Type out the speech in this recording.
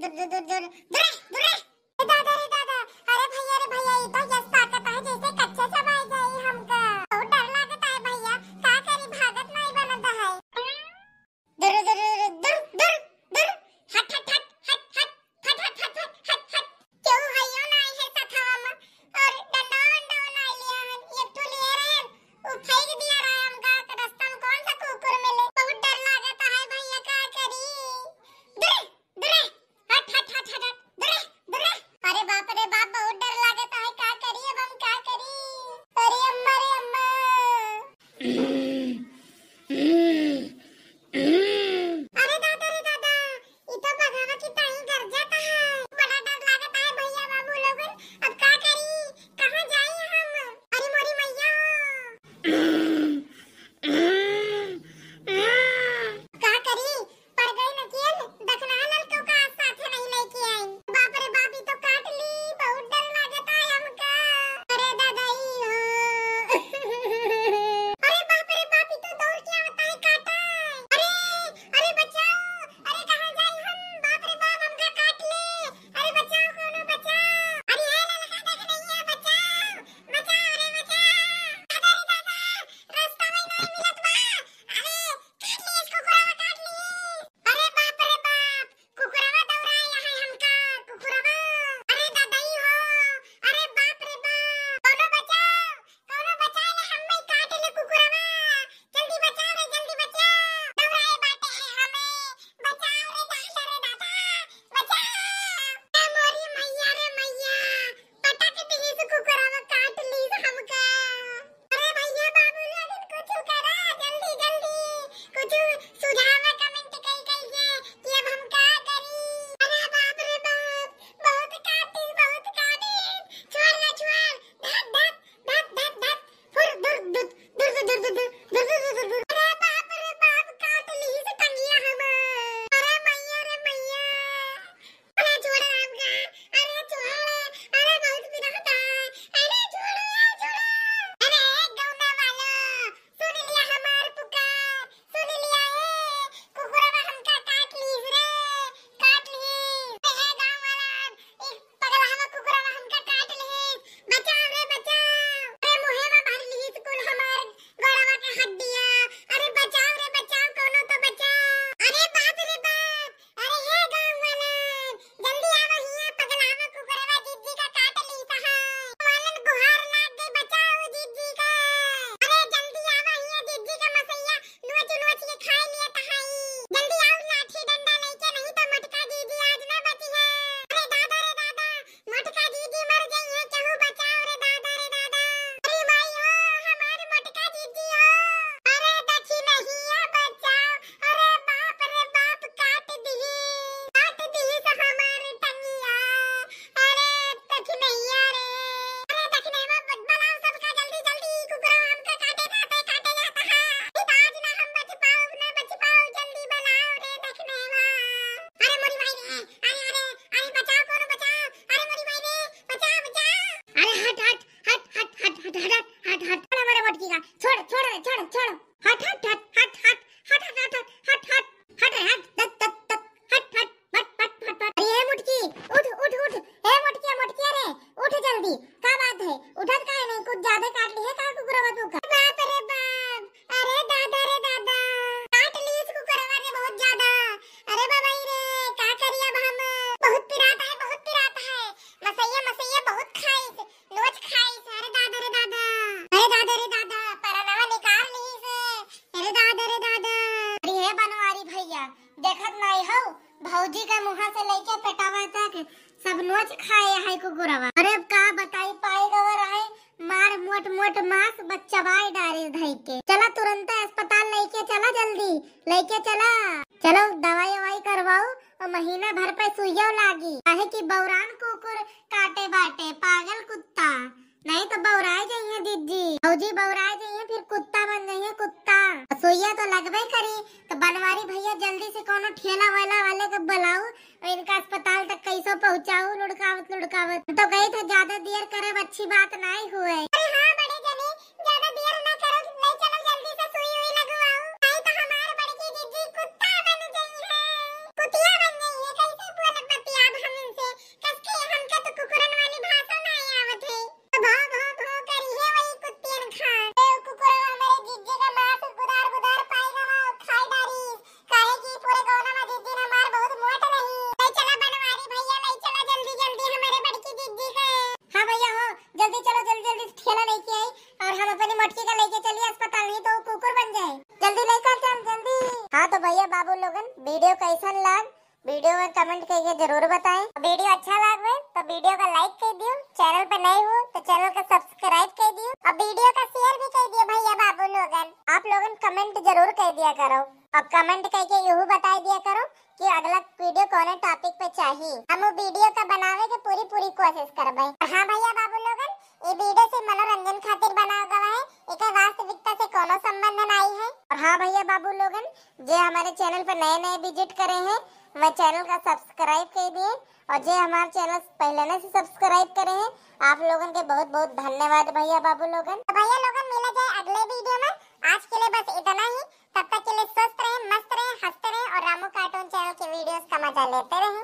दूर दूर दूर दूर दूर दादा रे दादा। अरे भैया ये तो जस ताकत है जैसे कच्चे चबाई गई हमका। बहुत डर लागत है भैया, का करी भागत नहीं बनता है। दूर दूर दूर दूर दूर हट हट हट हट हट हट हट हट हट हट हट। क्यों हइयो नहीं है सथवा में और डंडा वंडा नहीं लिया है। एक तो लिए रहे वो फेंक दिया रहा है हमका रास्ता में। कौन सा कुकुर मिले, बहुत डर लागत है भैया, का करी। दूर दूर हट हट हट हट दूर दूर। अरे बाप रे बाप, बहुत डर लागत है, का करी अब हम, का करी। अरे अम्मा रे अम्मा। अरे दादा रे दादा, ये तो भगावा की ताई डर जाता है। बड़ा डर लागता है भैया बाबू लोगन, अब का करी, कहां जाई हम। अरे मोरी मैया का करी, पड़ गई न केल दखना ललको का साथ नहीं लेके आई। बाप रे बाप, ये तो काट ली, बहुत डर लागता है हमका। अरे दादा अरे बाप रे बाप, ये तो दौड़ के आता है, काटा। अरे अरे बचाओ, अरे कहां जाई हम, बाप रे बाप हमका काट ले। अरे बचाओ, कोनो बचाओ। अरे ये ललका देख नहीं है, बचाओ बचाओ, अरे बचाओ। दादा रे दादा, रास्ता में नहीं मिलत बा। अरे काट लिए इसको, कुकुरवा काट लिए। अरे बाप रे बाप, कुकुरवा दौड़ाया है हमका, कुकुरवा। अरे दादाई हो, अरे बाप रे बाप, कोनो बचाओ, कोनो बचाए ले, हम में काट ले कुकुरवा। जल्दी बचाओ रे, जल्दी बचाओ, दौड़ाए बाटे है हमें, बचाओ रे दादा रे दादा, बचाओ। ए मोरी मैया रे मैया, पटक दी इस कुकुरवा, काट ली हमका। अरे भैया बाबू लोगन कुछ करा, जल्दी जल्दी कुछ सुझाव कमेंट कइए कि अब हम का करी। अरे बाप रे बाप, बहुत काटी, बहुत काटी। छोड़ ना छोड़, धक धक धक धक धक फुर दूर दूर दूर दूर दूर दूर दूर दूर। अरे बाप रे बाप, काट ली इस टंगिया हम। अरे मैया रे मैया, अरे छोड़ हमका, अरे छोड़, अरे बहुत पिराता, अरे छोड़ो छोड़ो। अरे गौना वाला, सुन लिया हमार पुकार, सुन लिया है, कुकुरवा हमका काट लीस रे, काट लीस। हे गांव वाला, एक पगला हम कुकुरवा हमका काट लीस, बचाओ रे बचाओ। अरे मुहेवा भर लीस कुल हमार गोड़वा के हड्डियां। अरे बचाओ रे बचाओ, कोनो तो बचाओ। अरे बाप रे बाप, अरे हे गांव वाला, जल्दी आवो हिया, पगला हम कुकुरवा जीजी का काट लीस है। वालन गुहार लाग गई, बचाओ जीजी का। अरे जल्दी आवो हिया, जीजी का मसैया नोच नोच के खा लिया तहाई। जल्दी आओ, लाठी डंडा लेके, नहीं तो मटका जीजी आज ना बची है। अरे दादा रे दादा, मटका जीजी मर गई है, केहू बचाओ रे दादा रे दादा। अरे भाई हो, हमारे मटका जीजी हो, अरे दखी नहीं है, बचाओ। अरे बाप रे बाप, काट दी से हमारी टंगिया। अरे दखी नहीं है रे, अरे दखी नहीं है, बनाओ सबका जल्दी जल्दी, कुकुरवा हमका काटे जाता है। आज ना हम बच पाओ, जल्दी बनाओ रे दखी नहीं है। अरे मोरी भाई रे, अरे अरे अरे बचाओ, कोनो बचाओ। अरे मोरी भाई रे, बचाओ बचाओ। अरे हट हट हट हट हट हट हट हट हट हट हमारे मटकी का, छोड़ छोड़ छोड़ छोड़, हट हट हट हट हट हट हट हट हट हट हट हट तक तक तक हट हट हट हट हट हट। अरे ये मुटकी, उठ उठ उठ, ए मुटकी मुटकी, अरे उठ जल्दी, का बात है, उठत काहे नहीं, कुछ ज्यादा काट ली है का कुकुरवा तू का। बाप रे बाप, अरे दादा रे दादा, काट ली इस कुकुरवा ने बहुत ज्यादा। अरे बाबा रे, का करी अब हम, बहुत पिराता है, बहुत पिराता है। मसैया मसैया बहुत खाइस, नोच खाइस। अरे दादा रे दादा, अरे दादा रे दादा, परनवा निकाल ली से। अरे दादा रे दादा। अरे हे बनवारी भैया, देखत नहीं हो, भौजी के मुंह से लेके पेटावा तक सब नोच खाए है कुकुरवा। अरे अब का बताई, पाए गवर है, मार मोट मोट मांस बच्चवाई डारे धई के। चला तुरंत अस्पताल लेके चला, जल्दी लेके चला। चलो दवाई ववाई करवाओ, और महीना भर पे सुइयो लागी। काहे कि बौरान कुकुर काटे बाटे, पागल कुत्ता, नहीं तो बौराए जाइए दीदी, भौजी बौराए जाइए, फिर कुत्ता बन जाइए, कुत्ता। सुइया तो लगबे करी, तो बनवारी भैया जल्दी से कोनो ठेला वाला वाले को बुलाओ और इनका अस्पताल तक कैसे पहुंचाओ। लुढ़कावत लुढ़कावत तो गई तो ज्यादा देर करे अच्छी बात नहीं हुए। अरे हाँ बड़े जने, ज्यादा देर ना करो, ले चलो जल्दी से सुई हुई लगवाओ, नहीं तो हमारे बड़की दीदी कुत्ता बन गई है, कुतिया बन गई है। कैसे बोल बतिया कैसन लग वीडियो में कमेंट करके जरूर बताएं। वीडियो अच्छा लगे तो वीडियो का लाइक कर दियो, चैनल पर नए हो तो चैनल का सब्सक्राइब कर दियो और वीडियो का शेयर भी कर दियो भैया बाबू लोगन। आप लोगन कमेंट जरूर कर दिया करो और कमेंट करके यही बता दिया करो कि अगला वीडियो कौन टॉपिक पे चाहिए। हम वो वीडियो का बनावे के पूरी कोशिश करबे। हाँ भैया बाबू लोगन, ये वीडियो से मनोरंजन खातिर बनाया गया है, एक वास्तविकता से कोनो संबंध नहीं है। और हाँ भैया बाबू लोगन, जो हमारे चैनल पर नए विजिट करे हैं वह चैनल का सब्सक्राइब कर दिए और जो हमारे चैनल पहले से सब्सक्राइब करे हैं आप लोगन के बहुत बहुत धन्यवाद भैया बाबू लोगन। तो भैया लोगन मिला जाए अगले वीडियो में। आज के लिए बस इतना ही। तब तक के लिए स्वस्थ रहे, मस्त रहे, हंसते रहे और रामू कार्टून चैनल के वीडियोस का मजा लेते रहे।